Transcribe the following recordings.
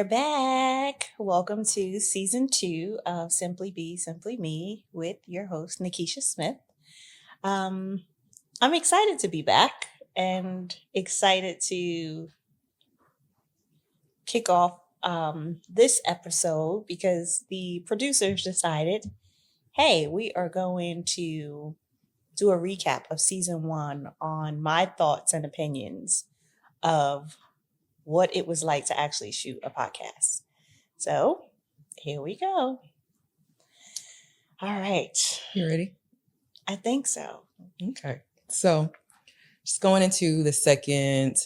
We're back. Welcome to season 2 of Simply Be, Simply Me with your host, Nakeisha Smith. I'm excited to be back and excited to kick off this episode because the producers decided, hey, we are going to do a recap of season 1 on my thoughts and opinions of what it was like to actually shoot a podcast. So here we go. All right. You ready? I think so. Okay. So just going into the second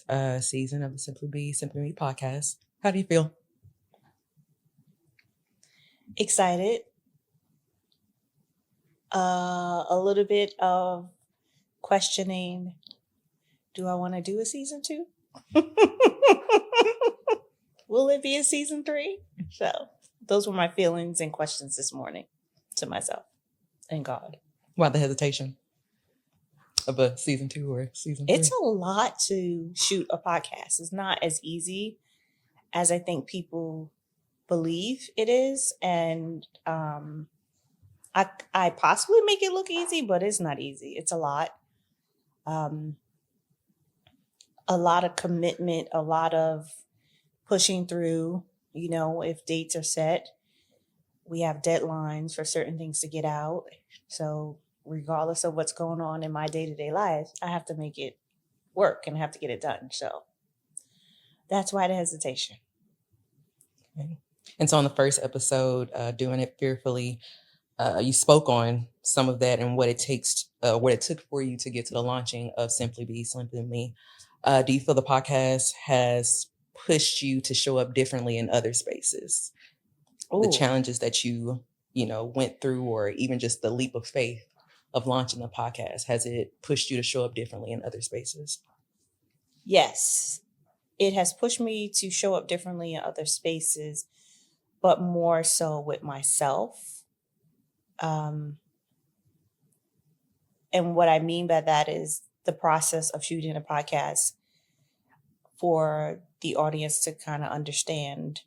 season of the Simply Be, Simply Me podcast. How do you feel? Excited. A little bit of questioning. Do I want to do a season 2? Will it be a season 3? So those were my feelings and questions this morning to myself and God. Why the hesitation of a season 2 or season 3? It's a lot to shoot a podcast. It's not as easy as I think people believe it is. And I possibly make it look easy, but it's not easy. It's a lot. A lot of commitment, a lot of pushing through. You know, if dates are set, we have deadlines for certain things to get out. So regardless of what's going on in my day-to-day life, I have to make it work and I have to get it done. So that's why the hesitation. Okay. And so on the first episode, Doing It Fearfully, you spoke on some of that and what it took for you to get to the launching of Simply Be, Simply Me. Do you feel the podcast has pushed you to show up differently in other spaces? Ooh. The challenges that you went through, or even just the leap of faith of launching the podcast, has it pushed you to show up differently in other spaces? Yes, it has pushed me to show up differently in other spaces, but more so with myself. And what I mean by that is the process of shooting a podcast for the audience to kind of understand.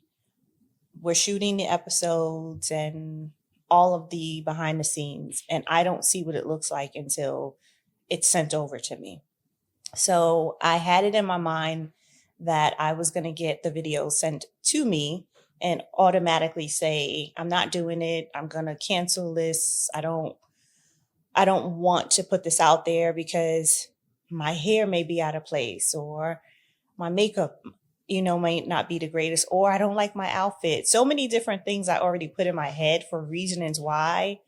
We're shooting the episodes and all of the behind the scenes, and I don't see what it looks like until it's sent over to me. So I had it in my mind that I was going to get the video sent to me and automatically say, I'm not doing it. I'm going to cancel this. I don't want to put this out there because my hair may be out of place, or my makeup, might not be the greatest, or I don't like my outfit. So many different things I already put in my head for reasons why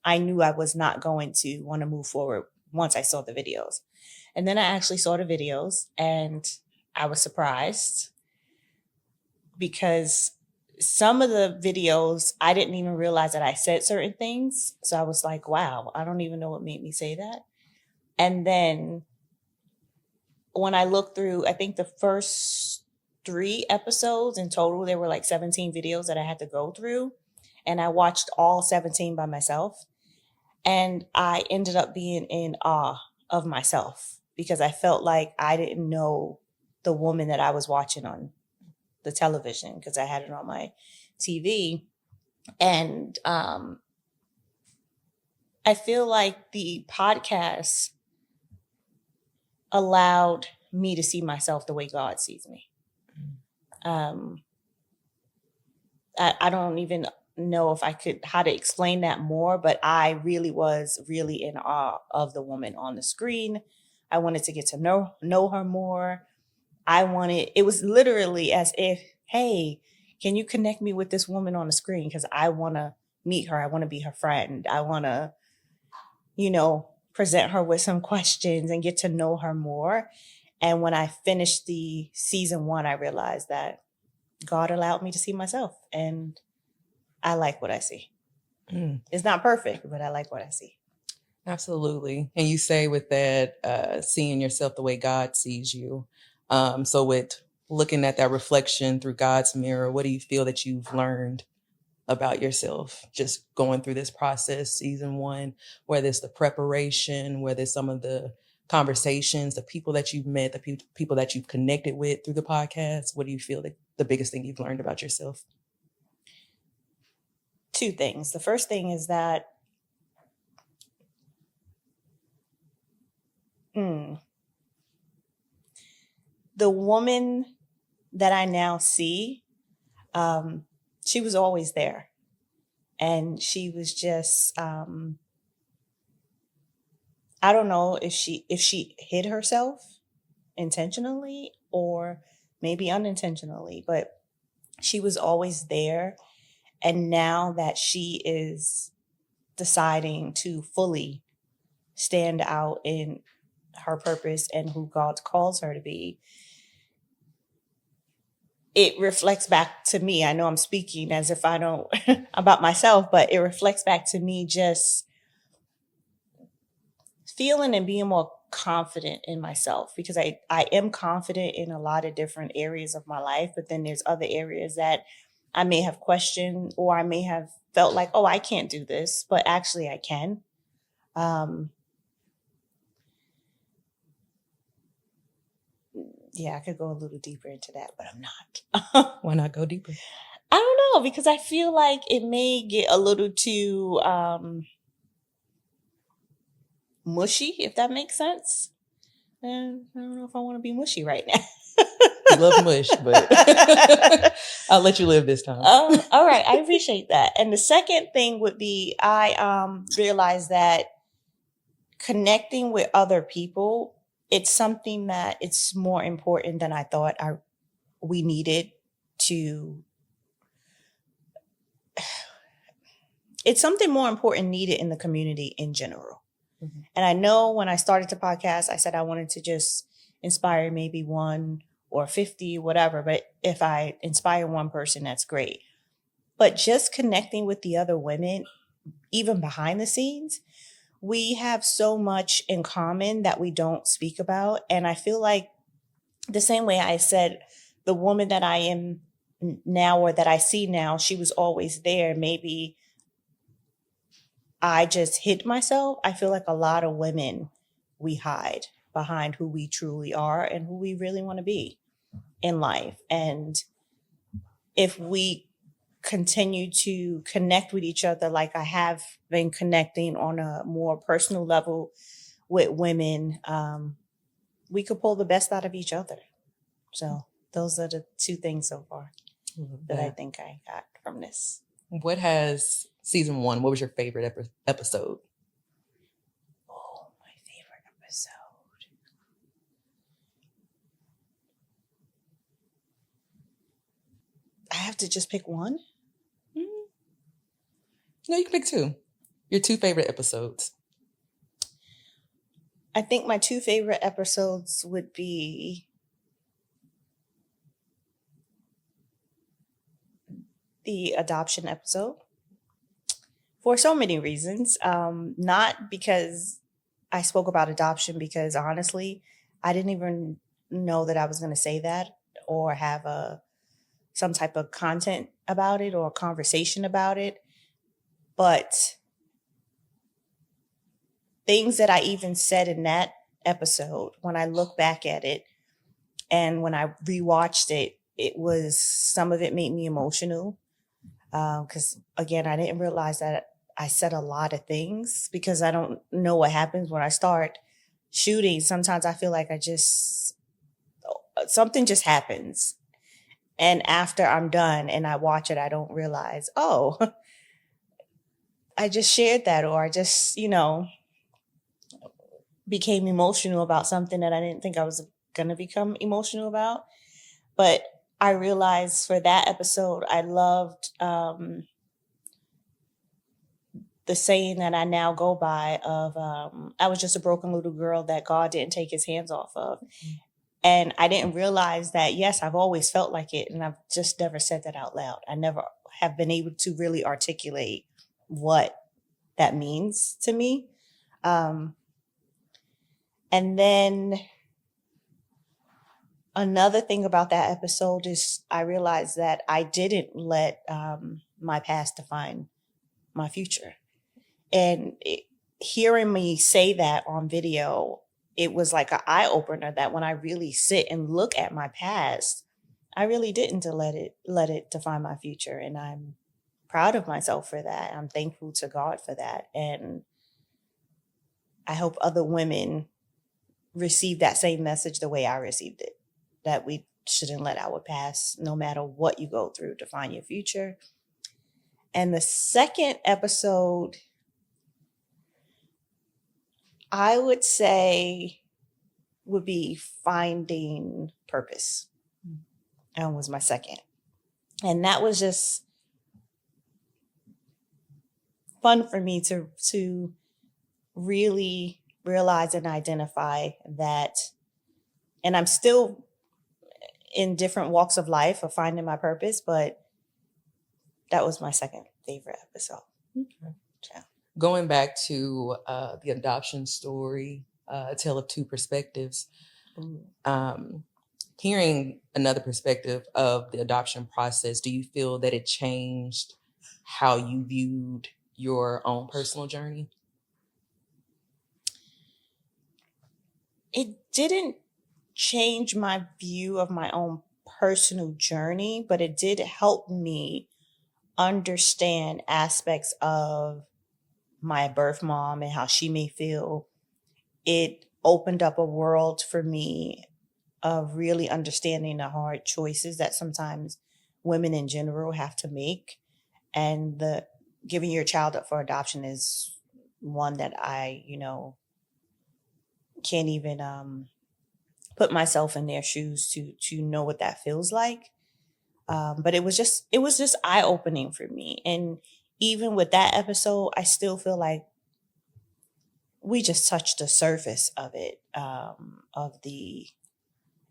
I knew I was not going to want to move forward once I saw the videos. And then I actually saw the videos and I was surprised because some of the videos, I didn't even realize that I said certain things. So I was like, wow, I don't even know what made me say that. And then when I looked through, I think the first 3 episodes in total, there were like 17 videos that I had to go through. And I watched all 17 by myself. And I ended up being in awe of myself because I felt like I didn't know the woman that I was watching on the television because I had it on my TV. And I feel like the podcast allowed me to see myself the way God sees me. I don't even know if I could how to explain that more, but I really was really in awe of the woman on the screen. I wanted to get to know her more. It was literally as if, hey, can you connect me with this woman on the screen? Because I want to meet her. I want to be her friend. I want to, present her with some questions and get to know her more. And when I finished the season 1, I realized that God allowed me to see myself, and I like what I see. It's not perfect, but I like what I see. Absolutely. And you say with that, seeing yourself the way God sees you. So with looking at that reflection through God's mirror, what do you feel that you've learned about yourself just going through this process, season 1, whether it's the preparation, whether it's some of the conversations, the people that you've met, the people that you've connected with through the podcast? What do you feel like the biggest thing you've learned about yourself? Two things. The first thing is that the woman that I now see, she was always there. And she was just, I don't know if she hid herself intentionally or maybe unintentionally, but she was always there. And now that she is deciding to fully stand out in her purpose and who God calls her to be, it reflects back to me. I know I'm speaking as if I don't about myself, but it reflects back to me just feeling and being more confident in myself, because I am confident in a lot of different areas of my life, but then there's other areas that I may have questioned, or I may have felt like, oh, I can't do this, but actually I can. Yeah, I could go a little deeper into that, but I'm not. Why not go deeper? I don't know, because I feel like it may get a little too mushy, if that makes sense. And I don't know if I want to be mushy right now. You love mush, but I'll let you live this time. All right, I appreciate that. And the second thing would be, I realized that connecting with other people, it's something that it's more important than I thought we needed to. It's something more important needed in the community in general. Mm-hmm. And I know when I started the podcast, I said I wanted to just inspire maybe 1 or 50, whatever. But if I inspire one person, that's great. But just connecting with the other women, even behind the scenes, we have so much in common that we don't speak about. And I feel like the same way I said, the woman that I am now, or that I see now, she was always there. Maybe I just hid myself. I feel like a lot of women, we hide behind who we truly are and who we really want to be in life. And if we continue to connect with each other like I have been connecting on a more personal level with women, we could pull the best out of each other. So those are the two things so far that I think I got from this. What has season 1, what was your favorite episode? Oh, my favorite episode. I have to just pick one? Mm-hmm. No, you can pick 2. Your 2 favorite episodes. I think my 2 favorite episodes would be the adoption episode, for so many reasons. Not because I spoke about adoption, because honestly, I didn't even know that I was going to say that or have some type of content about it or conversation about it. But things that I even said in that episode, when I look back at it and when I rewatched it, some of it made me emotional. Because again, I didn't realize that I said a lot of things, because I don't know what happens when I start shooting. Sometimes I feel like something just happens. And after I'm done and I watch it, I don't realize, oh, I just shared that, or I just, became emotional about something that I didn't think I was going to become emotional about. But I realized for that episode, I loved the saying that I now go by of, I was just a broken little girl that God didn't take his hands off of. Mm-hmm. And I didn't realize that, yes, I've always felt like it. And I've just never said that out loud. I never have been able to really articulate what that means to me. And then another thing about that episode is I realized that I didn't let my past define my future. And hearing me say that on video, it was like an eye opener that when I really sit and look at my past, I really didn't let it define my future. And I'm proud of myself for that. I'm thankful to God for that. And I hope other women receive that same message the way I received it, that we shouldn't let our past, no matter what you go through, define your future. And the second episode, I would say, would be Finding Purpose. That was my second. And that was just fun for me to really realize and identify that. And I'm still in different walks of life of finding my purpose, but that was my second favorite episode. Okay. Yeah. Going back to the adoption story, A Tale of Two Perspectives, hearing another perspective of the adoption process, do you feel that it changed how you viewed your own personal journey? It didn't change my view of my own personal journey, but it did help me understand aspects of my birth mom and how she may feel. It opened up a world for me of really understanding the hard choices that sometimes women in general have to make. And the giving your child up for adoption is one that I, can't even put myself in their shoes to know what that feels like. But it was just eye opening for me. And even with that episode, I still feel like we just touched the surface of it, of the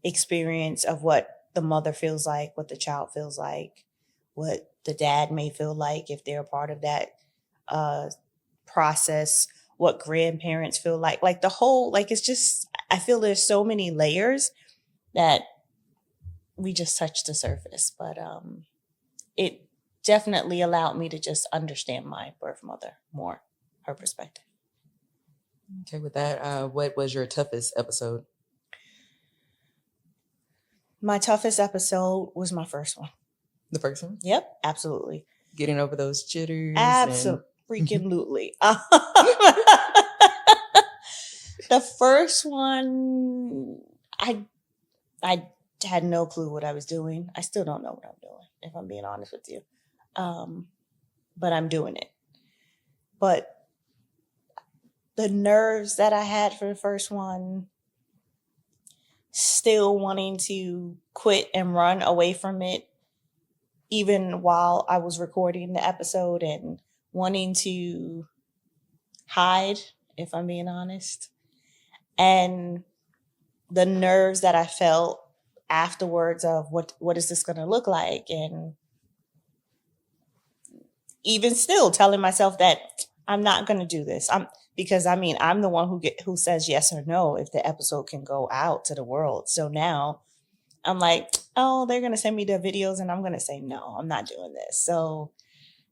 experience of what the mother feels like, what the child feels like, what the dad may feel like if they're a part of that process, what grandparents feel like the whole, it's just, I feel there's so many layers that we just touched the surface. But it definitely allowed me to just understand my birth mother more, her perspective. Okay, with that, what was your toughest episode? My toughest episode was my first one. The first one? Yep, absolutely. Getting over those jitters. Absolutely. The first one, I had no clue what I was doing. I still don't know what I'm doing, if I'm being honest with you. But I'm doing it. But the nerves that I had for the first one, still wanting to quit and run away from it, even while I was recording the episode, and wanting to hide, if I'm being honest. And the nerves that I felt afterwards of what is this going to look like? And even still telling myself that I'm not going to do this. Because I'm the one who says yes or no if the episode can go out to the world. So now I'm like, oh, they're going to send me the videos and I'm going to say, no, I'm not doing this. So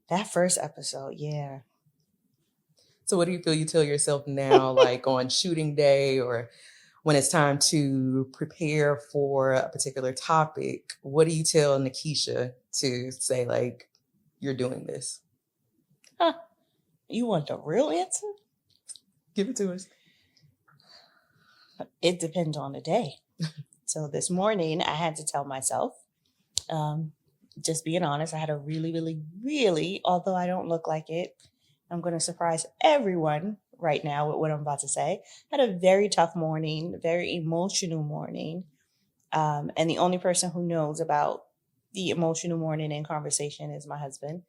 that first episode, yeah. So what do you feel you tell yourself now, like on shooting day or when it's time to prepare for a particular topic? What do you tell Nakeisha to say, like, you're doing this? Huh. You want the real answer? Give it to us. It depends on the day. So this morning I had to tell myself, just being honest, I had a really, really, really, although I don't look like it, I'm going to surprise everyone right now with what I'm about to say. I had a very tough morning, very emotional morning. And the only person who knows about the emotional morning in conversation is my husband.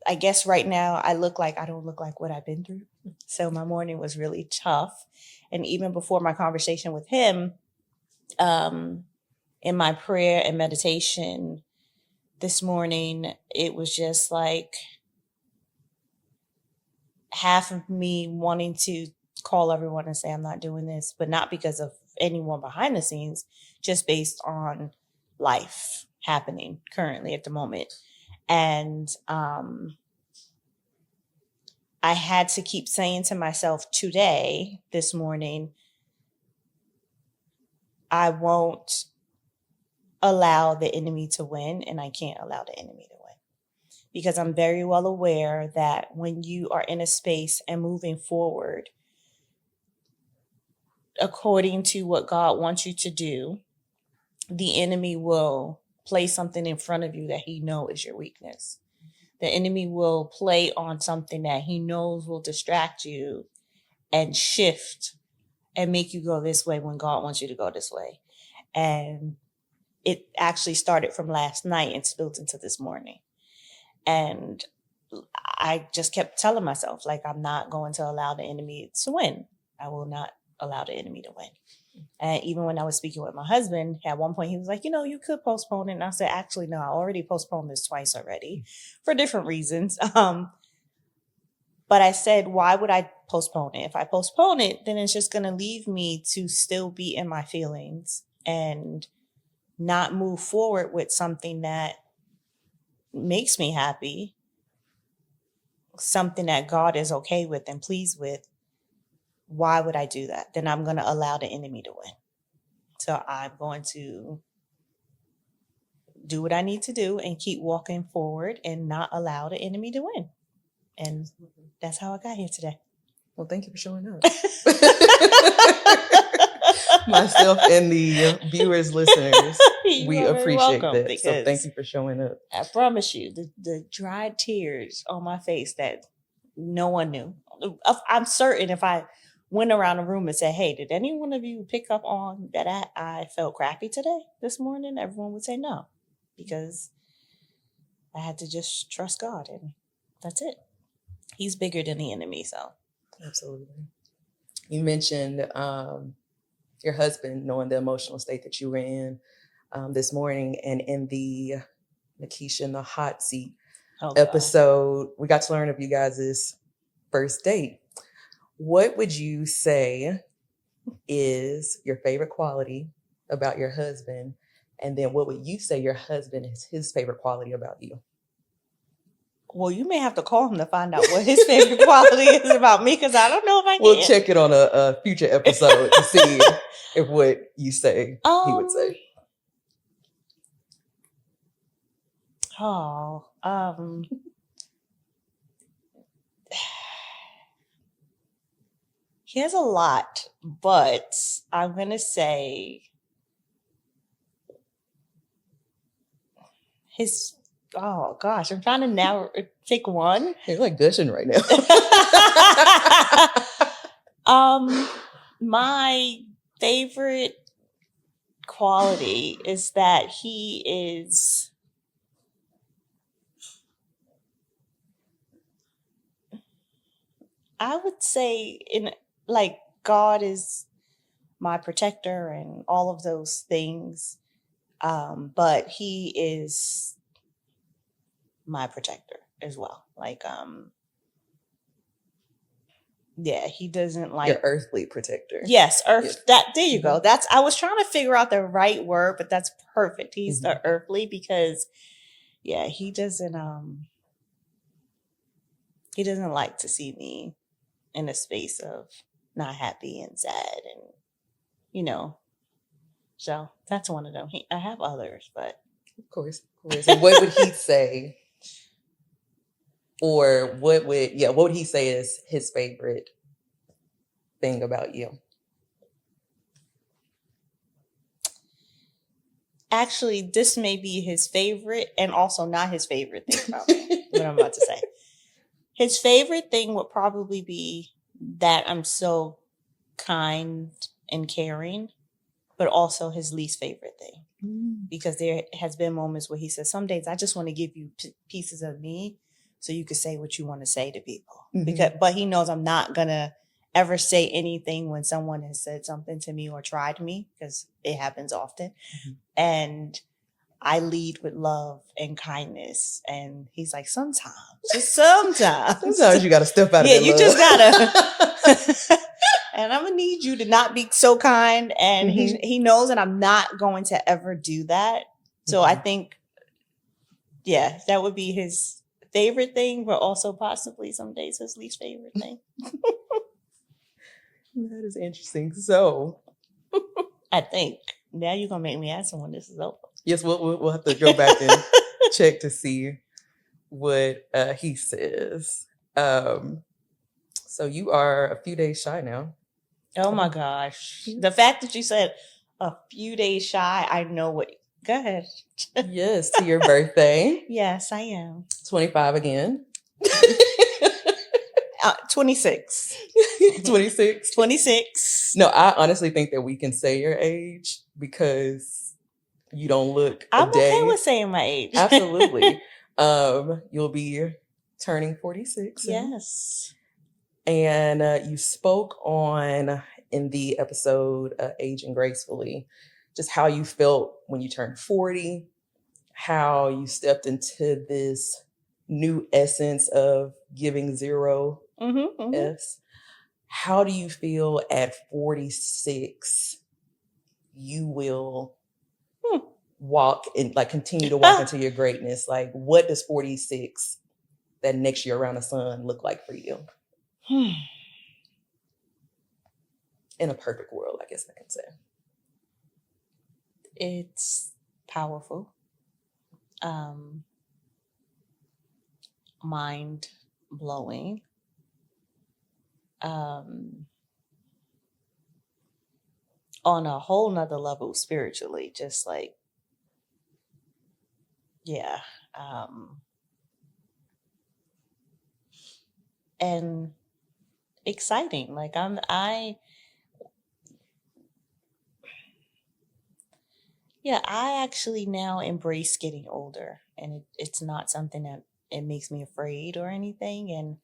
I guess right now I don't look like what I've been through. So my morning was really tough. And even before my conversation with him, in my prayer and meditation this morning, it was just like half of me wanting to call everyone and say I'm not doing this, but not because of anyone behind the scenes, just based on life happening currently at the moment. And I had to keep saying to myself this morning, I won't allow the enemy to win, and I can't allow the enemy to win. Because I'm very well aware that when you are in a space and moving forward according to what God wants you to do, the enemy will place something in front of you that he knows is your weakness. The enemy will play on something that he knows will distract you and shift and make you go this way when God wants you to go this way. And it actually started from last night and spilled into this morning. And I just kept telling myself, like, I'm not going to allow the enemy to win. I will not allow the enemy to win. And even when I was speaking with my husband, at one point he was like, you could postpone it. And I said, actually, no, I already postponed this twice already for different reasons. But I said, why would I postpone it? If I postpone it, then it's just going to leave me to still be in my feelings and not move forward with something that makes me happy, something that God is okay with and pleased with. Why would I do that? Then I'm going to allow the enemy to win. So I'm going to do what I need to do and keep walking forward and not allow the enemy to win. And that's how I got here today. Well, thank you for showing up. Myself and the viewers, listeners, we appreciate that. So thank you for showing up. I promise you, the dried tears on my face that no one knew. I'm certain if I went around the room and said, hey, did any one of you pick up on that I felt crappy today, this morning? Everyone would say no, because I had to just trust God, and that's it. He's bigger than the enemy, so. Absolutely. You mentioned your husband knowing the emotional state that you were in this morning, and in the Nakeisha in the hot seat episode, we got to learn of you guys' first date. What would you say is your favorite quality about your husband? And then what would you say your husband is his favorite quality about you? Well, you may have to call him to find out what his favorite quality is about me, because I don't know if I can. We'll check it on a future episode to see if what you say he would say. He has a lot, but I'm going to say his, oh gosh, I'm trying to now pick one. You're like gushing right now. My favorite quality is that he is, I would say, God is my protector and all of those things. But he is my protector as well. He doesn't like your earthly protector. Yes, there you go. I was trying to figure out the right word, but that's perfect. He's the earthly, because he doesn't like to see me in a space of not happy and sad, and so that's one of them. I have others, but of course. And what would he say, or what would he say is his favorite thing about you? Actually, this may be his favorite and also not his favorite thing about me, what I'm about to say. His favorite thing would probably be that I'm so kind and caring, but also his least favorite thing. Because there has been moments where he says, some days I just want to give you pieces of me so you can say what you want to say to people. But he knows I'm not going to ever say anything when someone has said something to me or tried me, because it happens often. And I lead with love and kindness. And he's like, sometimes you got to step out of that love. Just got to. And I'm going to need you to not be so kind. And he knows that I'm not going to ever do that. So I think, that would be his favorite thing, but also possibly some days his least favorite thing. That is interesting. So, I think. Now you're gonna make me ask him when this is over. yes, we'll have to go back and check to see what he says. So you are a few days shy now. Oh my gosh. The fact that you said a few days shy, I know what. Go ahead. Yes, to your birthday. Yes, I am. 25 again. 26. 26. 26. No, I honestly think that we can say your age because you don't look I'm a day. okay with saying my age. Absolutely. You'll be turning 46. Yes. And you spoke on in the episode Aging Gracefully, just how you felt when you turned 40, how you stepped into this new essence of giving zero S. How do you feel at 46 you will walk and like continue to walk into your greatness? Like, what does 46, that next year around the sun, look like for you? In a perfect world, I guess I can say. It's powerful. Mind blowing. On a whole nother level spiritually, just like, yeah. And exciting. Like I actually now embrace getting older, and it's not something that it makes me afraid or anything. And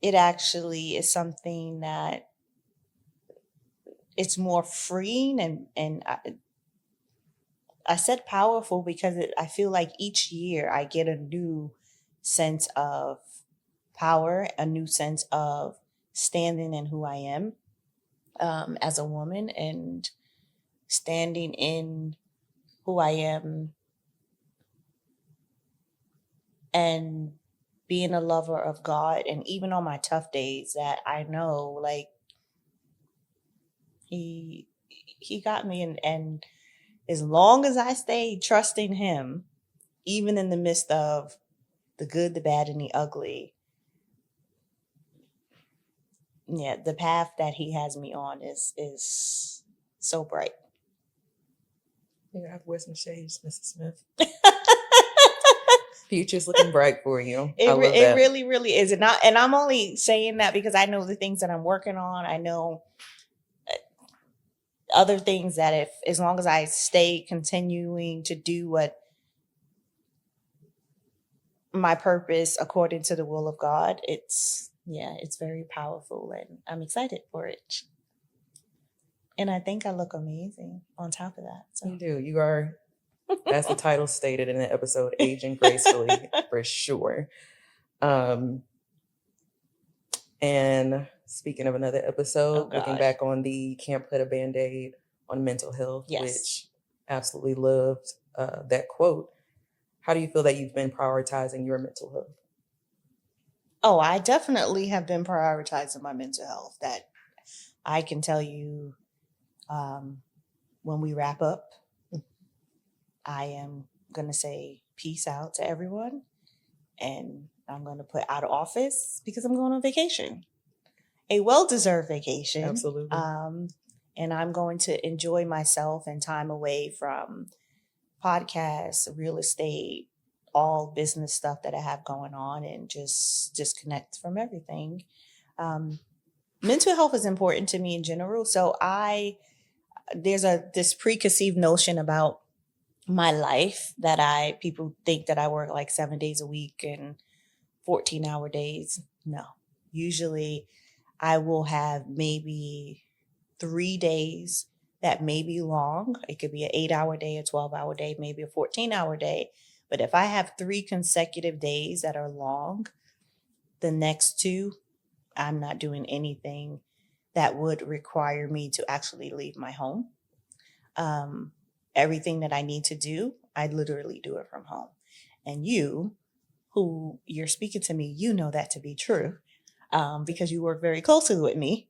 it actually is something that it's more freeing, and I said powerful because I feel like each year I get a new sense of power, a new sense of standing in who I am as a woman, and standing in who I am and being a lover of God. And even on my tough days, that I know, like, he got me, and as long as I stay trusting him, even in the midst of the good, the bad, and the ugly, yeah, the path that he has me on is so bright. You have to wear some shades, Mrs. Smith. Future's looking bright for you. I love that. It really, really is. And I'm only saying that because I know the things that I'm working on. I know other things that as long as I stay continuing to do what my purpose according to the will of God, it's very powerful, and I'm excited for it. And I think I look amazing on top of that. So. You do. You are, as the title stated in the episode, aging gracefully for sure. And speaking of another episode, looking back on the Can't Put a Band-Aid on Mental Health, which absolutely loved that quote. How do you feel that you've been prioritizing your mental health? Oh, I definitely have been prioritizing my mental health. That I can tell you when we wrap up, I am going to say peace out to everyone. And I'm going to put out of office because I'm going on vacation. A well-deserved vacation. Absolutely. And I'm going to enjoy myself and time away from podcasts, real estate, all business stuff that I have going on, and just disconnect from everything. Mental health is important to me in general. So there's this preconceived notion about my life that people think that I work like 7 days a week and 14-hour days. No, usually I will have maybe 3 days that may be long. It could be an 8-hour day, a 12-hour day, maybe a 14-hour day. But if I have 3 consecutive days that are long, the next 2, I'm not doing anything that would require me to actually leave my home. Everything that I need to do, I literally do it from home. And you, who you're speaking to me, you know that to be true, because you work very closely with me.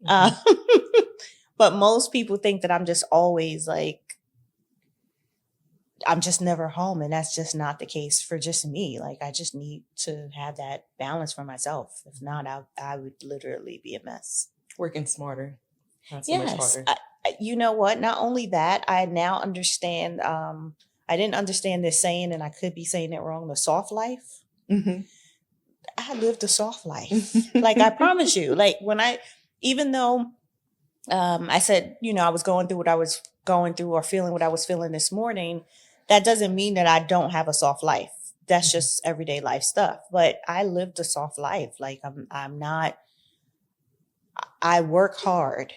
But most people think that I'm just always like, I'm just never home. And that's just not the case for just me. Like, I just need to have that balance for myself. If not, I would literally be a mess. Working smarter, not so much Yes. harder. You know what? Not only that, I now understand. I didn't understand this saying, and I could be saying it wrong, the soft life. Mm-hmm. I lived a soft life. Like, I promise you, like even though I said, I was going through what I was going through or feeling what I was feeling this morning, that doesn't mean that I don't have a soft life. That's just everyday life stuff. But I lived a soft life. Like, I'm not, I work hard,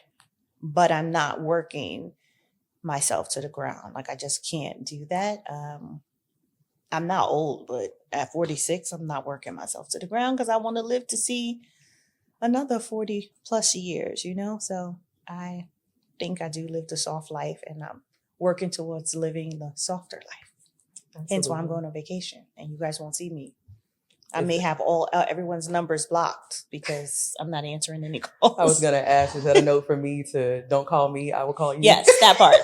but I'm not working myself to the ground. Like, I just can't do that. I'm not old, but at 46, I'm not working myself to the ground because I want to live to see another 40 plus years, So I think I do live the soft life, and I'm working towards living the softer life. Absolutely. Hence why I'm going on vacation, and you guys won't see me. I may have everyone's numbers blocked because I'm not answering any calls. I was going to ask, is that a note for me to don't call me? I will call you. Yes, that part.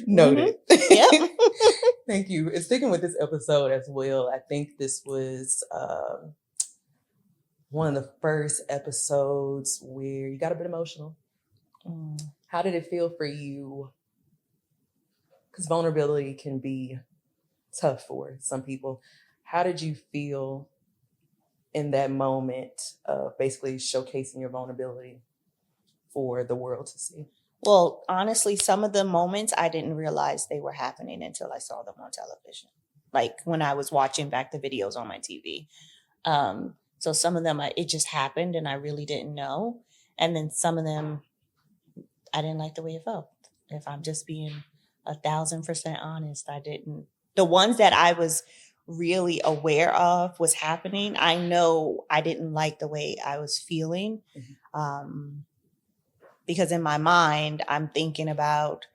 Noted. Mm-hmm. Yep. Thank you. And sticking with this episode as well, I think this was one of the first episodes where you got a bit emotional. How did it feel for you? Because vulnerability can be tough for some people. How did you feel in that moment of basically showcasing your vulnerability for the world to see? Well, honestly, some of the moments I didn't realize they were happening until I saw them on television. Like when I was watching back the videos on my TV. So some of them, it just happened and I really didn't know. And then some of them, I didn't like the way it felt. If I'm just being 1,000% honest, I didn't. The ones that I was really aware of was happening, I know I didn't like the way I was feeling. Because in my mind, I'm thinking about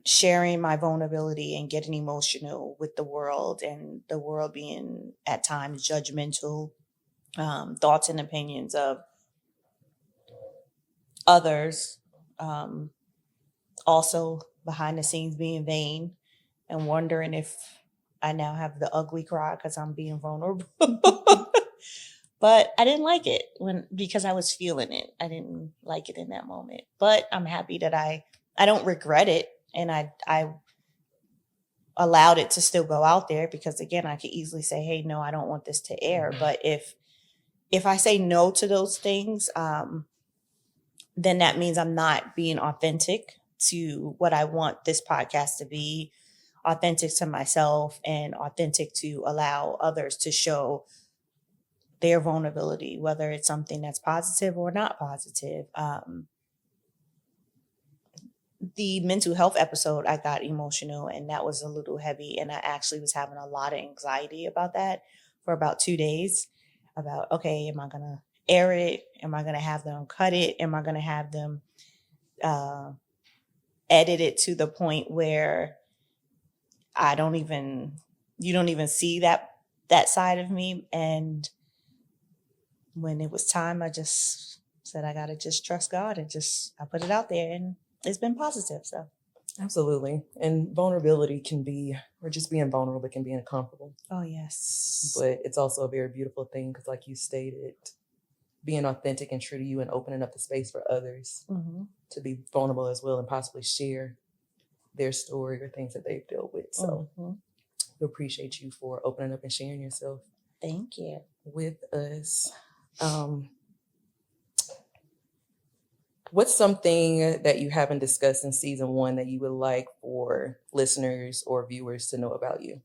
sharing my vulnerability and getting emotional with the world, and the world being at times judgmental, thoughts and opinions of others, also behind the scenes being vain and wondering if I now have the ugly cry because I'm being vulnerable. But I didn't like it because I was feeling it. I didn't like it in that moment. But I'm happy that I don't regret it, and I allowed it to still go out there, because again, I could easily say, hey, no, I don't want this to air. But if I say no to those things, then that means I'm not being authentic to what I want this podcast to be, authentic to myself, and authentic to allow others to show their vulnerability, whether it's something that's positive or not positive. The mental health episode, I got emotional, and that was a little heavy. And I actually was having a lot of anxiety about that for about 2 days about, okay, am I going to air it? Am I going to have them cut it? Am I going to have them edit it to the point where you don't even see that side of me? And when it was time, I just said, I got to just trust God, and I put it out there, and it's been positive. So. Absolutely. And vulnerability can be, or just being vulnerable can be uncomfortable. Oh, yes. But it's also a very beautiful thing because, like you stated, being authentic and true to you and opening up the space for others to be vulnerable as well and possibly share their story or things that they've dealt with. So we appreciate you for opening up and sharing yourself. Thank you. With us. What's something that you haven't discussed in season 1 that you would like for listeners or viewers to know about you?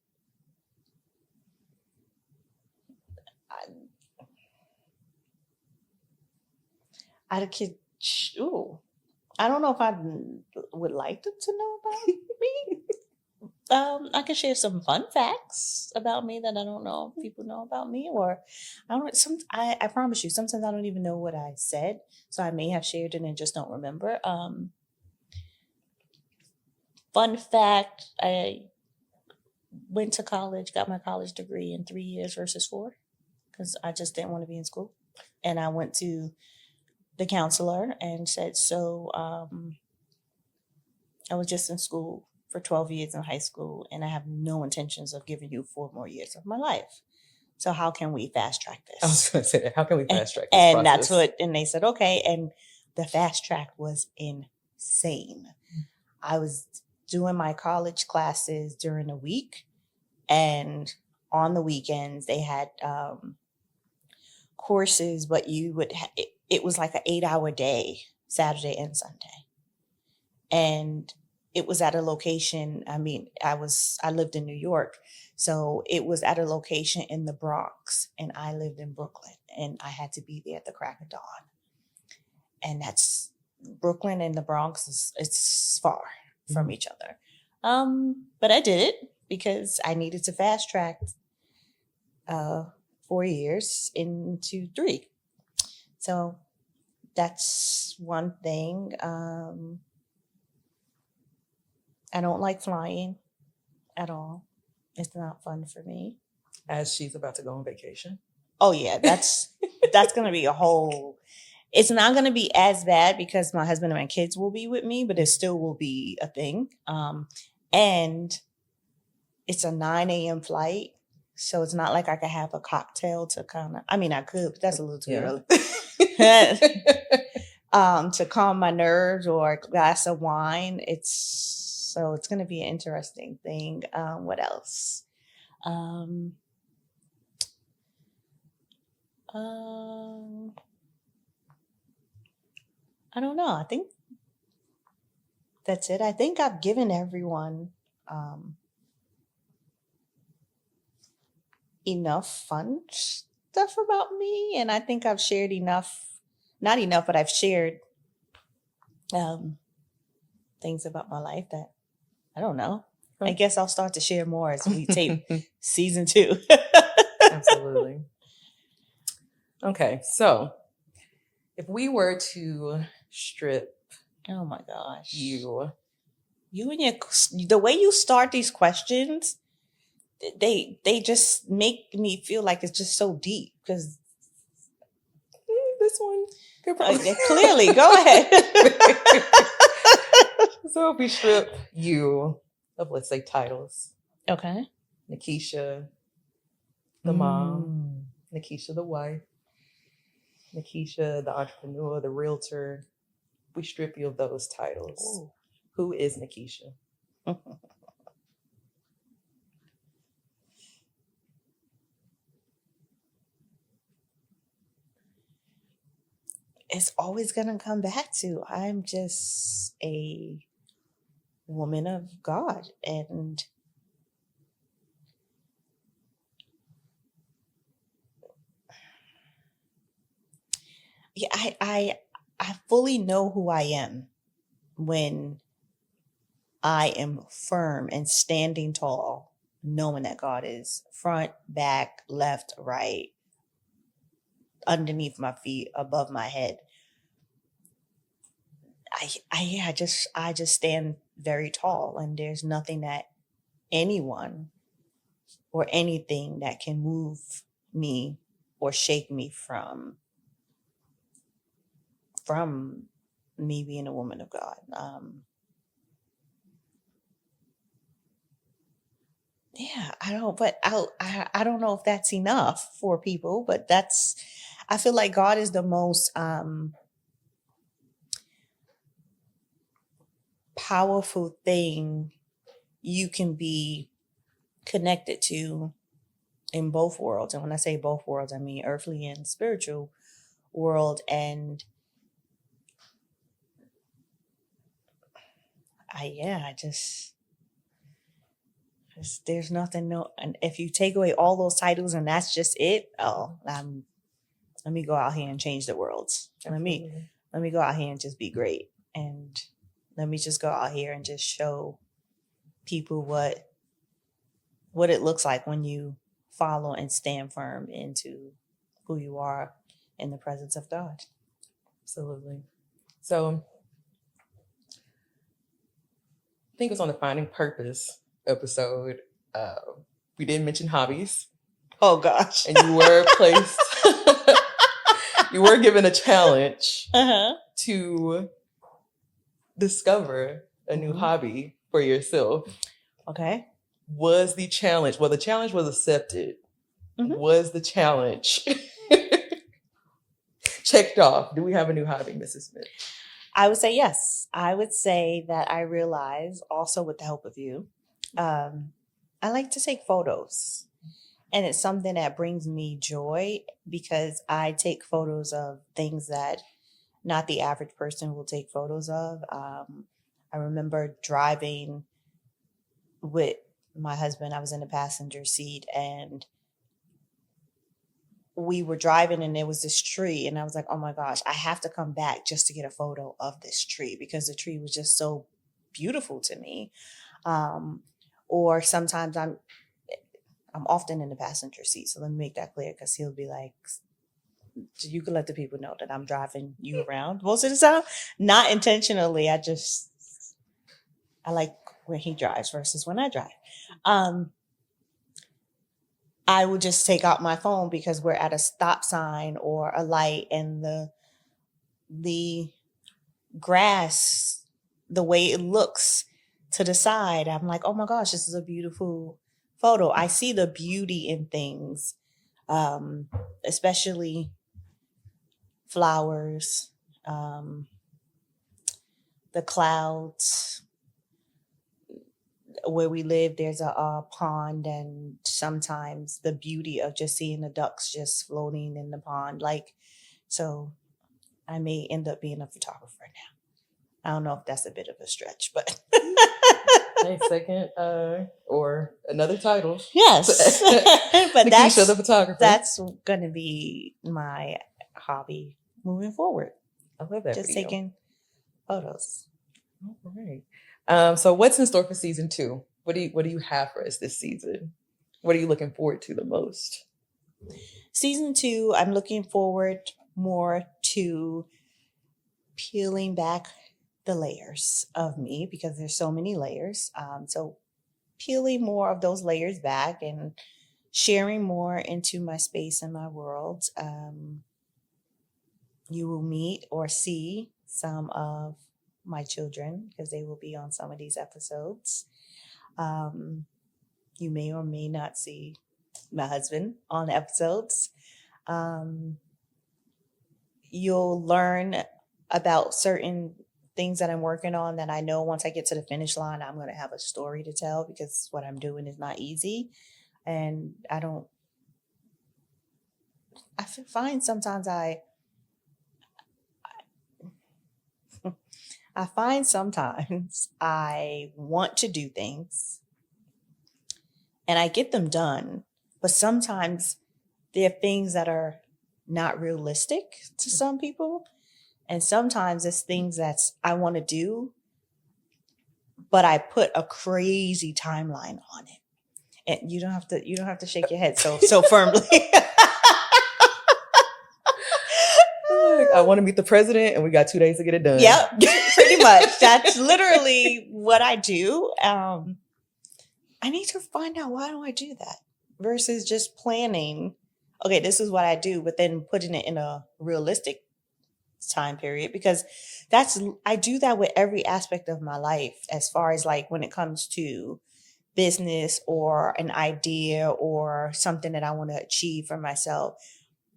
I don't know if I would like them to know about me. I can share some fun facts about me that I don't know if people know about me, or I promise you, sometimes I don't even know what I said, so I may have shared it and just don't remember. Fun fact, went to college, got my college degree in 3 years versus 4, because I just didn't want to be in school. And I went to the counselor and said, so I was just in school for 12 years in high school, and I have no intentions of giving you 4 more years of my life. So how can we fast track I was this? going to say that. How can we And, fast track this and process? that's what, and they said, okay. And the fast track was insane. I was doing my college classes during the week, and on the weekends they had courses, but you would it was like an 8-hour day, Saturday and Sunday. And it was at a location. I mean, I lived in New York, so it was at a location in the Bronx, and I lived in Brooklyn, and I had to be there at the crack of dawn. And that's Brooklyn and the Bronx it's far from each other. But I did it because I needed to fast track 4 years into 3. So that's one thing. I don't like flying at all. It's not fun for me. As she's about to go on vacation. Oh yeah, that's going to be a whole. It's not going to be as bad because my husband and my kids will be with me, but it still will be a thing. And it's a 9 a.m. flight, so it's not like I could have a cocktail to kind of. I mean, I could, but that's a little too early. To calm my nerves or a glass of wine. It's going to be an interesting thing. What else? I don't know. I think that's it. I think I've given everyone enough fun stuff about me, and I think I've shared enough. Not enough, but I've shared things about my life that I don't know. I guess I'll start to share more as we tape season 2. Absolutely. Okay, so if we were to strip, oh my gosh, you and the way you start these questions, they just make me feel like it's just so deep because this one clearly go ahead. So if we strip you of, let's say, titles, okay, Nakeisha the mom, Nakeisha the wife, Nakeisha the entrepreneur, the realtor, we strip you of those titles. Ooh. Who is Nakeisha? It's always going to come back to I'm just a woman of God, and yeah, I fully know who I am when I am firm and standing tall, knowing that God is front, back, left, right, underneath my feet, above my head. I just stand very tall, and there's nothing that anyone or anything that can move me or shake me from me being a woman of God. Yeah, I don't know if that's enough for people, but I feel like God is the most powerful thing you can be connected to in both worlds. And when I say both worlds, I mean earthly and spiritual world. And there's nothing, and if you take away all those titles and that's just it, let me go out here and change the world. Let me go out here and just be great. And let me just go out here and just show people what it looks like when you follow and stand firm into who you are in the presence of God. Absolutely. So I think it's on the Finding Purpose episode. uh, we didn't mention hobbies, Oh gosh. and you were placed. You were given a challenge Uh-huh. to discover a new Mhm. hobby for yourself. Okay. Was the challenge? Well, the challenge was accepted. Mhm. Was the challenge checked off? Do we have a new hobby, Mrs. Smith? I would say yes. I would say that I realize, also with the help of you, I like to take photos. And it's something that brings me joy because I take photos of things that not the average person will take photos of. I remember driving with my husband. I was in the passenger seat and we were driving and there was this tree and I was like, oh my gosh, I have to come back just to get a photo of this tree because the tree was just so beautiful to me. Or sometimes I'm often in the passenger seat. So let me make that clear because he'll be like, you can let the people know that I'm driving you around most of the time. Not intentionally. I like when he drives versus when I drive. I would just take out my phone because we're at a stop sign or a light and the grass, the way it looks to the side, I'm like, oh my gosh, this is a beautiful photo. I see the beauty in things, especially flowers, the clouds. Where we live, there's a pond, and sometimes the beauty of just seeing the ducks just floating in the pond. Like, so I may end up being a photographer now. I don't know if that's a bit of a stretch, but Hey, second or another title. yes, but Nakeisha, the photographer. That's going to be my hobby moving forward. I love that. Just taking photos. All right. So what's in store for season 2? What do you have for us this season? What are you looking forward to the most? Season 2, I'm looking forward more to peeling back the layers of me because there's so many layers. So peeling more of those layers back and sharing more into my space and my world. You will meet or see some of my children because they will be on some of these episodes. You may or may not see my husband on episodes. You'll learn about certain things that I'm working on that I know once I get to the finish line, I'm going to have a story to tell because what I'm doing is not easy. And I find sometimes I find sometimes I want to do things and I get them done, but sometimes there are things that are not realistic to some people. And sometimes it's things that I want to do, but I put a crazy timeline on it. And you don't have to shake your head so firmly. I want to meet the president and we got 2 days to get it done. Yep, pretty much. That's literally what I do. I need to find out why do I do that versus just planning. Okay, this is what I do, but then putting it in a realistic time period because I do that with every aspect of my life as far as like when it comes to business or an idea or something that I want to achieve for myself.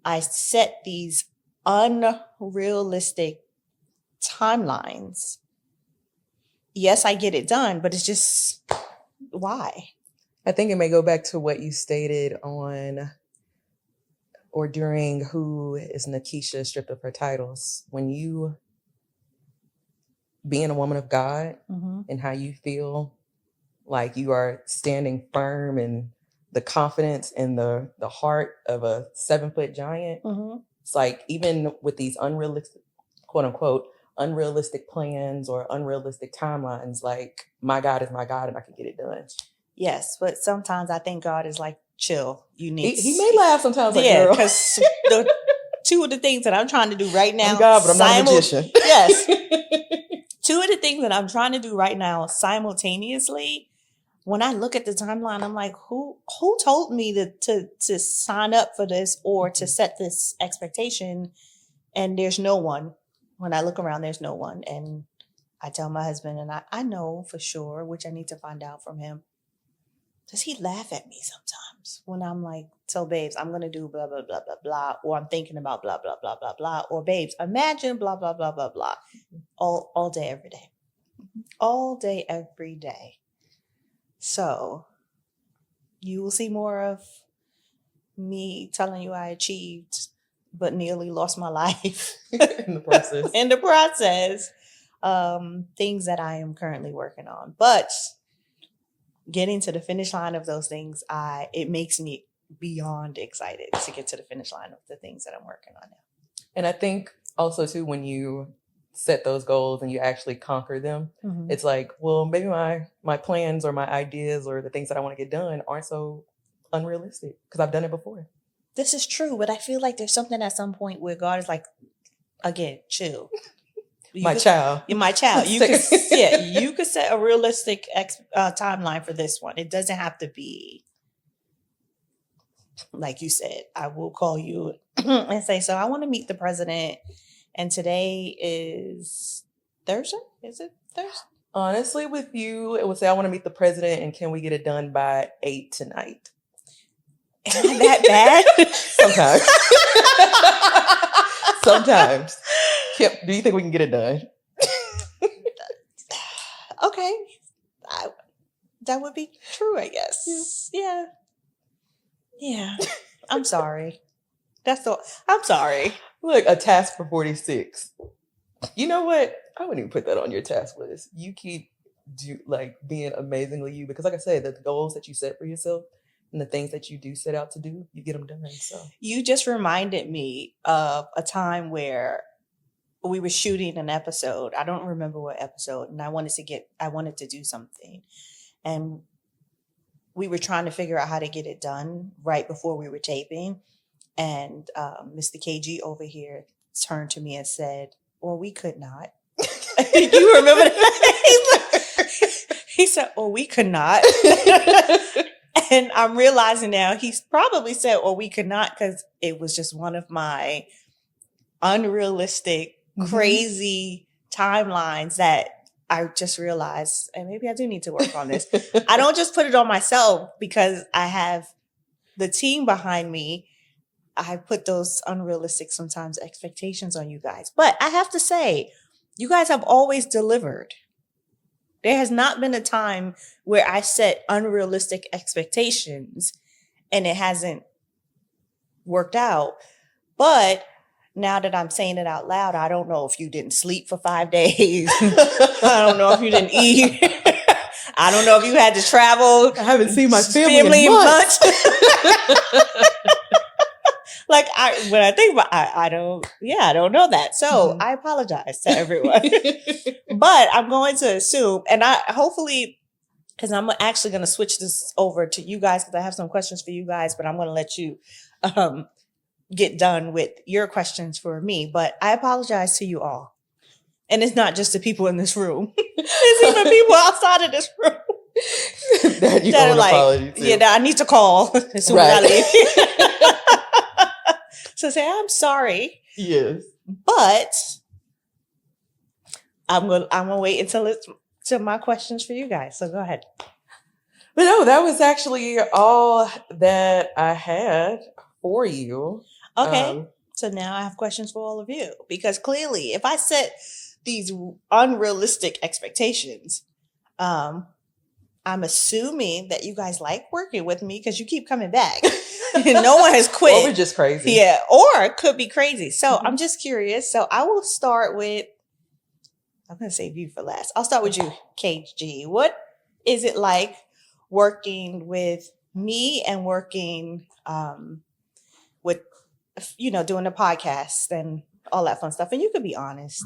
I set these unrealistic timelines. Yes, I get it done, but it's just why? I think it may go back to what you stated on or during Who is Nakeisha stripped of her titles. When you being a woman of God and how you feel like you are standing firm in the confidence and the heart of a 7-foot giant. It's like even with these unrealistic, quote unquote, unrealistic plans or unrealistic timelines, like my God is my God and I can get it done. Yes, but sometimes I think God is like, chill. You need. He may laugh sometimes. Like, yeah, because two of the things that I'm trying to do right now. I'm God, but I'm not a magician. Yes. Two of the things that I'm trying to do right now simultaneously when I look at the timeline, I'm like, who told me to sign up for this or to set this expectation? And there's no one. When I look around, there's no one. And I tell my husband, and I know for sure, which I need to find out from him. Does he laugh at me sometimes when I'm like, so babes, I'm going to do blah, blah, blah, blah, blah, or I'm thinking about blah, blah, blah, blah, blah, or babes, imagine blah, blah, blah, blah, blah, all day, every day, all day, every day. So you will see more of me telling you I achieved, but nearly lost my life in the process. In the process, things that I am currently working on, but getting to the finish line of those things, it makes me beyond excited to get to the finish line of the things that I'm working on now. And I think also too, when you set those goals and you actually conquer them, it's like, well, maybe my plans or my ideas or the things that I want to get done aren't so unrealistic because I've done it before. This is true, but I feel like there's something at some point where God is like, again, chill. Child. My child. You could set a realistic timeline for this one. It doesn't have to be, like you said, I will call you and say, so I want to meet the president. And today is Thursday? Is it Thursday? Honestly, with you, it would say, I want to meet the president and can we get it done by 8 tonight? Am I that bad? Sometimes. Sometimes. Kip, do you think we can get it done? Okay. That would be true, I guess. Yeah. I'm sorry. I'm sorry. Look, a task for 46. You know what? I wouldn't even put that on your task list. You keep being amazingly you, because like I said, the goals that you set for yourself and the things that you do set out to do, you get them done. So you just reminded me of a time where we were shooting an episode. I don't remember what episode, and I wanted to do something, and we were trying to figure out how to get it done right before we were taping. And Mr. KG over here turned to me and said, "Well, we could not." You remember that? He said, "Oh, we could not." And I'm realizing now he's probably said, "Well, we could not," because it was just one of my unrealistic, crazy timelines that I just realized, and maybe I do need to work on this. I don't just put it on myself because I have the team behind me. I put those unrealistic sometimes expectations on you guys. But I have to say, you guys have always delivered. There has not been a time where I set unrealistic expectations and it hasn't worked out. But now that I'm saying it out loud, I don't know if you didn't sleep for 5 days. I don't know if you didn't eat. I don't know if you had to travel. I haven't seen my family in months. Like when I think about, I don't know that. So I apologize to everyone, but I'm going to assume, and hopefully, because I'm actually going to switch this over to you guys, because I have some questions for you guys, but I'm going to let you, get done with your questions for me. But I apologize to you all. And it's not just the people in this room. It's even people outside of this room. that are like, I need to call as soon as I leave. So say, I'm sorry. Yes. But I'm gonna wait until it's to my questions for you guys. So go ahead. But no, that was actually all that I had for you. Okay. So now I have questions for all of you, because clearly if I set these unrealistic expectations, I'm assuming that you guys like working with me because you keep coming back. No one has quit. Or we're just crazy. Yeah. Or it could be crazy. So I'm just curious. So I will start with, I'm going to save you for last. I'll start with you, KG. What is it like working with me and working with, doing a podcast and all that fun stuff? And you could be honest.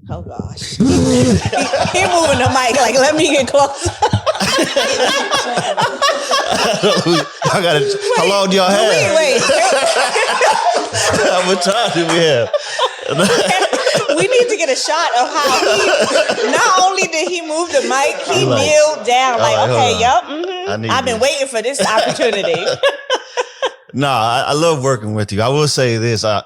Oh gosh. He moving the mic like, let me get close. How long do y'all have? Wait. How much time do we have? We need to get a shot of how he, not only did he move the mic, he kneeled down like, okay, yup, I've been waiting for this opportunity. Nah, I love working with you. I will say this. I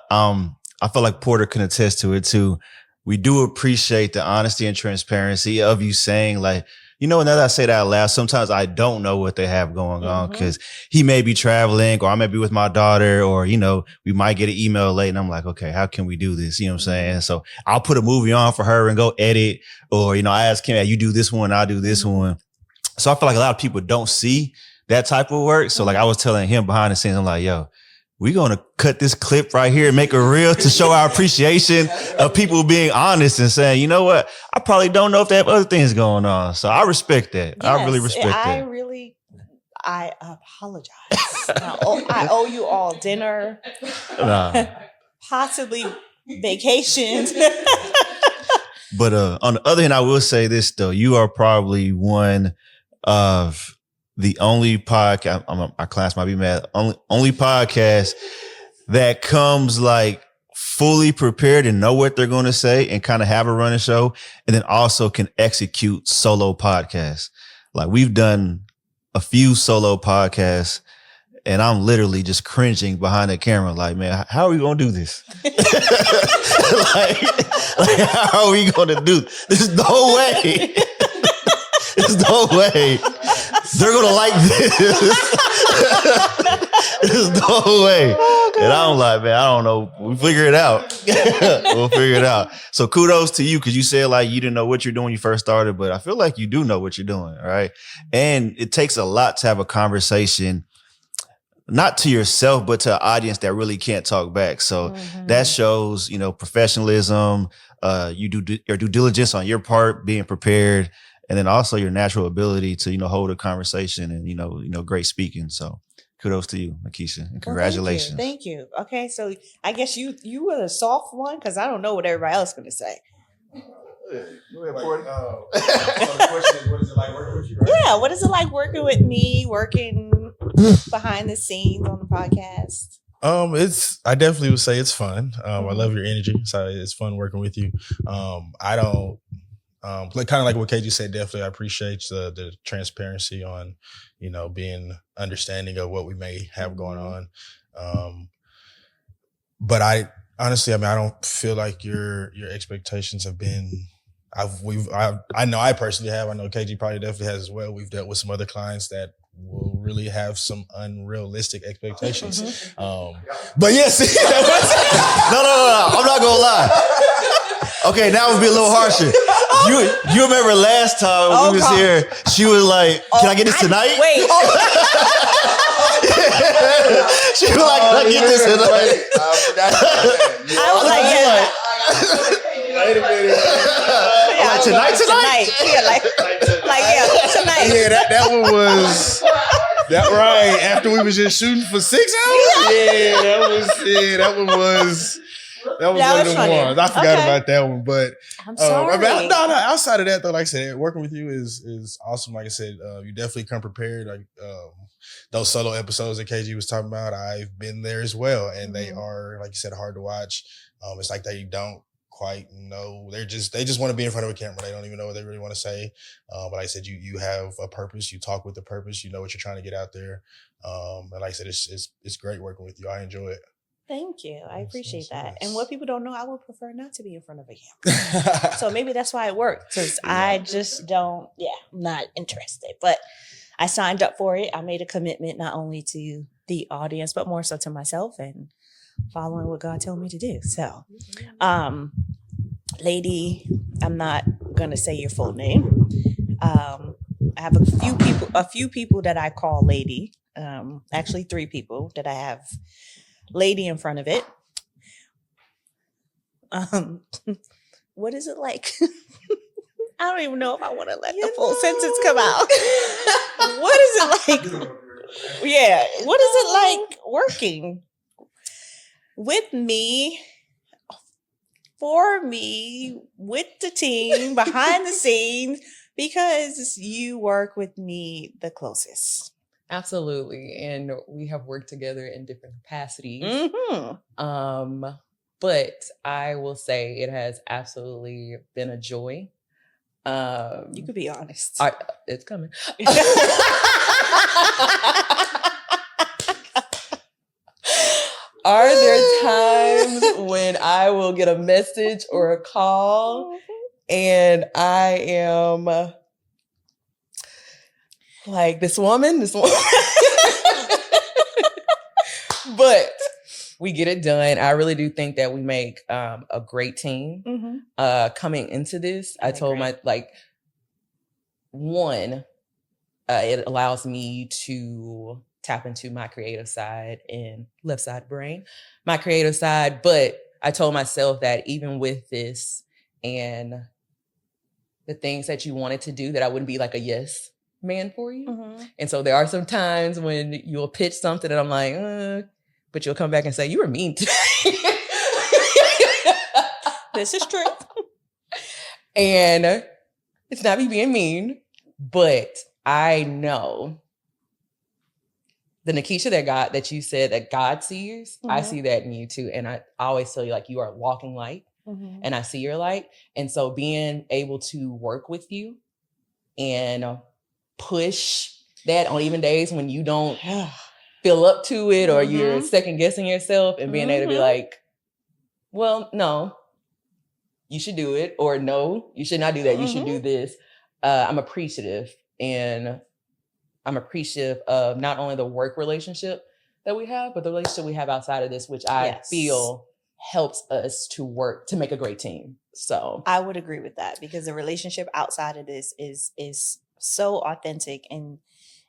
feel like Porter can attest to it too. We do appreciate the honesty and transparency of you saying like, you know, now that I say that out loud, sometimes I don't know what they have going on because he may be traveling or I may be with my daughter or, you know, we might get an email late and I'm like, okay, how can we do this? You know what I'm saying? So I'll put a movie on for her and go edit or, you know, I ask him, hey, you do this one, I'll do this one. So I feel like a lot of people don't see that type of work. So like I was telling him behind the scenes, I'm like, yo, we're going to cut this clip right here and make a reel to show our appreciation of people being honest and saying, you know what? I probably don't know if they have other things going on. So I respect that. Yes, I really respect that. I apologize. I owe you all dinner, possibly vacations. But on the other hand, I will say this, though. You are probably one of the only podcast, our class might be mad, only podcast that comes like fully prepared and know what they're going to say and kind of have a running show and then also can execute solo podcasts. Like we've done a few solo podcasts and I'm literally just cringing behind the camera like, man, how are we going to do this? like, how are we going to do this? There's no way. There's no way. They're going to like this. There's no way. Oh, and I'm like, man, I don't know. We'll figure it out. We'll figure it out. So kudos to you because you said like you didn't know what you're doing when you first started, but I feel like you do know what you're doing, right? And it takes a lot to have a conversation, not to yourself, but to an audience that really can't talk back. So that shows, you know, professionalism. You do your due diligence on your part, being prepared. And then also your natural ability to, you know, hold a conversation and, you know, great speaking. So kudos to you, Nakeisha, and congratulations. Well, thank you. Okay. So I guess you were the soft one because I don't know what everybody else is going to say. Go ahead, Porter. So the question is, what is it like working with you? Right? Yeah. What is it like working with me, working behind the scenes on the podcast? I definitely would say it's fun. I love your energy. So it's fun working with you. I don't, kind of like what KG said, definitely I appreciate the transparency on, you know, being understanding of what we may have going on. But I honestly, I mean, I don't feel like your expectations have been, I know I personally have, I know KG probably definitely has as well. We've dealt with some other clients that will really have some unrealistic expectations. But yes, no, I'm not gonna lie. Okay, now it would be a little harsher. You remember last time we was here, she was like, can I get this tonight? Wait. She was like, can I get this tonight? I was like, yeah. Wait a minute. Like, tonight? Yeah, tonight. Yeah, that one was that right after we was just shooting for 6 hours. Yeah, that one was one of them funny. ones. I forgot about that one, but I'm sorry. No. Outside of that, though, like I said, working with you is awesome. Like I said, you definitely come prepared. Like those solo episodes that KG was talking about, I've been there as well, and they are, like you said, hard to watch. It's like they don't quite know. They just want to be in front of a camera. They don't even know what they really want to say. But like I said, you have a purpose. You talk with the purpose. You know what you're trying to get out there. And like I said, it's great working with you. I enjoy it. Thank you. I appreciate that. And what people don't know, I would prefer not to be in front of a camera. So maybe that's why it worked. Because I just don't, I'm not interested. But I signed up for it. I made a commitment not only to the audience, but more so to myself and following what God told me to do. So, lady, I'm not going to say your full name. I have a few people that I call lady. Actually 3 people that I have lady in front of it. What is it like? I don't even know if I want to let the full sentence come out. What is it like? Yeah. What is it like working with me, for me, with the team, behind the scenes, because you work with me the closest? Absolutely. And we have worked together in different capacities. But I will say it has absolutely been a joy. You could be honest. It's coming. Are there times when I will get a message or a call and I am like, this woman? But we get it done. I really do think that we make a great team. Coming into this, I told it allows me to tap into my creative side and left side brain, my creative side. But I told myself that even with this and the things that you wanted to do, that I wouldn't be like a yes man for you. And so there are some times when you'll pitch something and I'm like, but you'll come back and say, you were mean to me. This is true. And it's not me being mean, but I know the Nakeisha that you said that God sees, I see that in you too. And I always tell you, like, you are a walking light and I see your light. And so being able to work with you and push that on even days when you don't feel up to it or you're second guessing yourself, and being able to be like, well, no, you should do it, or no, you should not do that. You should do this. I'm appreciative, and I'm appreciative of not only the work relationship that we have, but the relationship we have outside of this, which I feel helps us to work to make a great team. So I would agree with that, because the relationship outside of this is so authentic and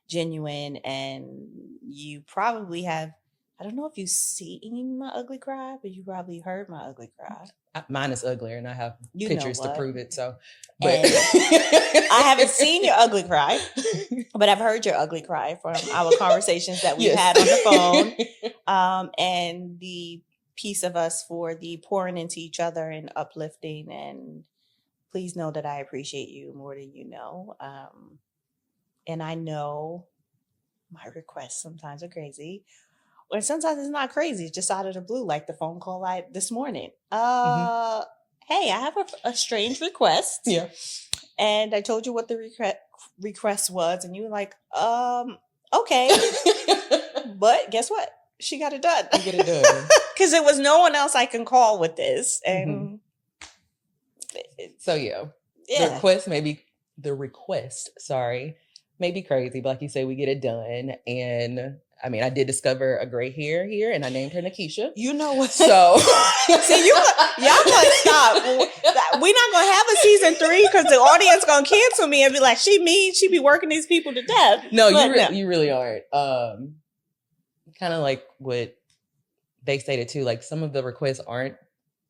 genuine. And you probably have, I don't know if you've seen my ugly cry, but you probably heard my ugly cry. Mine is uglier, and I have pictures to prove it. So, but I haven't seen your ugly cry, but I've heard your ugly cry from our conversations that we've had on the phone, and the piece of us for the pouring into each other and uplifting. And please know that I appreciate you more than you know. And I know my requests sometimes are crazy. Or sometimes it's not crazy, it's just out of the blue, like the phone call this morning. Hey, I have a strange request. Yeah. And I told you what the request was, and you were like, okay. But guess what? She got it done. You get it done. Because there was no one else I can call with this. And so the request may be crazy, but like you say, we get it done. And I mean, I did discover a gray hair here, and I named her Nakeisha. You know what? So see, y'all gonna stop. We're not gonna have a season 3 because the audience gonna cancel me and be like, she mean, she be working these people to death. No, you really aren't. Kind of like what they stated too. Like, some of the requests aren't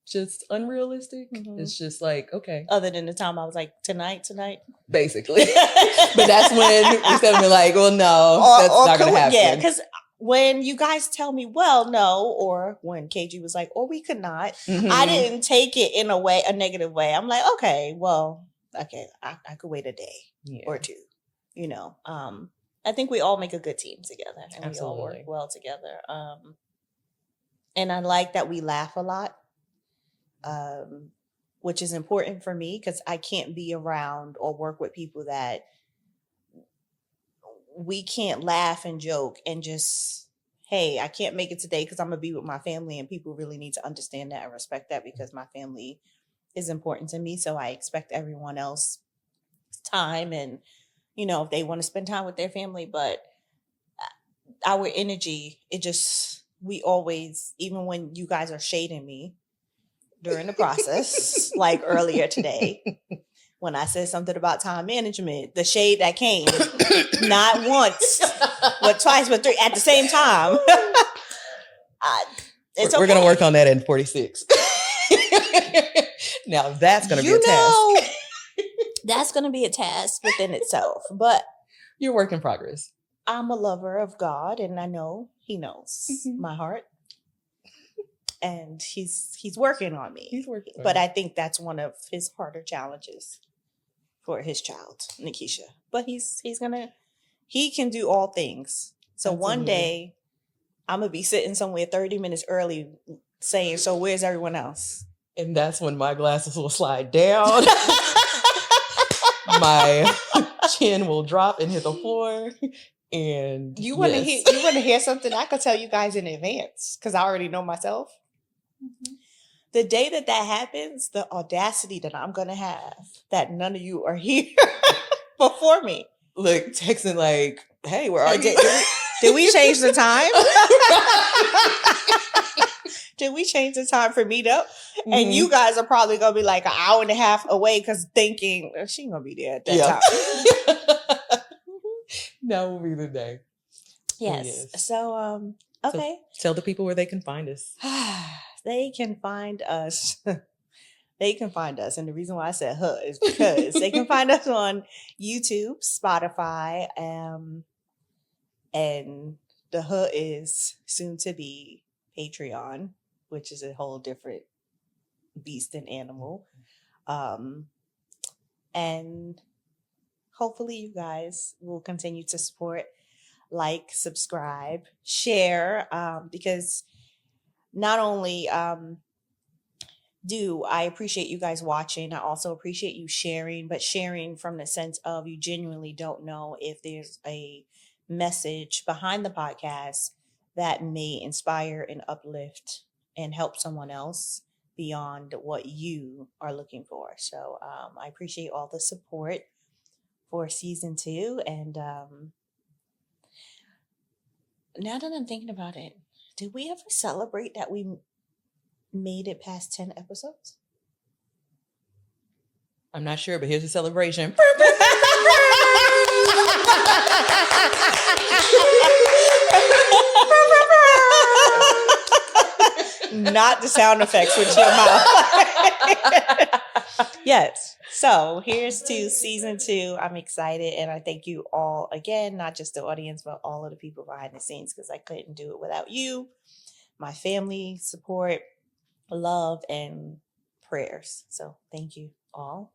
just unrealistic. It's just like, okay. Other than the time I was like, tonight, basically. But that's when we said, we're like, well, no, that's not gonna happen. Yeah, because when you guys tell me, well, no, or when KG was like, or we could not, I didn't take it in a negative way. I'm like, okay, I could wait a day or two. You know, I think we all make a good team together, and Absolutely. we all work well together. And I like that we laugh a lot. Which is important for me, because I can't be around or work with people that we can't laugh and joke and just, hey, I can't make it today because I'm going to be with my family. And people really need to understand that and respect that, because my family is important to me. So I expect everyone else time, and, you know, if they want to spend time with their family. But our energy, we always, even when you guys are shading me during the process, like earlier today, when I said something about time management, the shade that came, not once, but twice, but 3 at the same time. We're going to work on that in 46. Now that's going to be a task. That's going to be a task within itself, but you're a work in progress. I'm a lover of God, and I know he knows my heart. And he's working on me. He's working. But I think that's one of his harder challenges for his child, Nakeisha. But he can do all things. So One day I'm gonna be sitting somewhere 30 minutes early, saying, so where's everyone else? And that's when my glasses will slide down. My chin will drop and hit the floor. And You want to hear something? I could tell you guys in advance because I already know myself. Mm-hmm. The day that happens, the audacity that I'm gonna have that none of you are here before me. Like texting, like, "Hey, where are you?" Did we change the time? Did we change the time for meetup? Mm-hmm. And you guys are probably gonna be like an hour and a half away because thinking she gonna be there at that time. That will be the day. Yes. So okay. So tell the people where they can find us. They can find us. They can find us. And the reason why I said is because they can find us on YouTube, Spotify, and the is soon to be Patreon, which is a whole different beast and animal. And hopefully you guys will continue to support, like, subscribe, share, because not only do I appreciate you guys watching, I also appreciate you sharing, but sharing from the sense of you genuinely don't know if there's a message behind the podcast that may inspire and uplift and help someone else beyond what you are looking for. So I appreciate all the support for season 2. And now that I'm thinking about it, did we ever celebrate that we made it past 10 episodes? I'm not sure, but here's a celebration. Not the sound effects with your mouth. Yes. So here's to season 2. I'm excited. And I thank you all again, not just the audience, but all of the people behind the scenes, because I couldn't do it without you, my family, support, love, and prayers. So thank you all.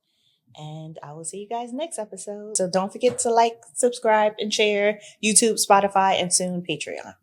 And I will see you guys next episode. So don't forget to like, subscribe, and share YouTube, Spotify, and soon Patreon.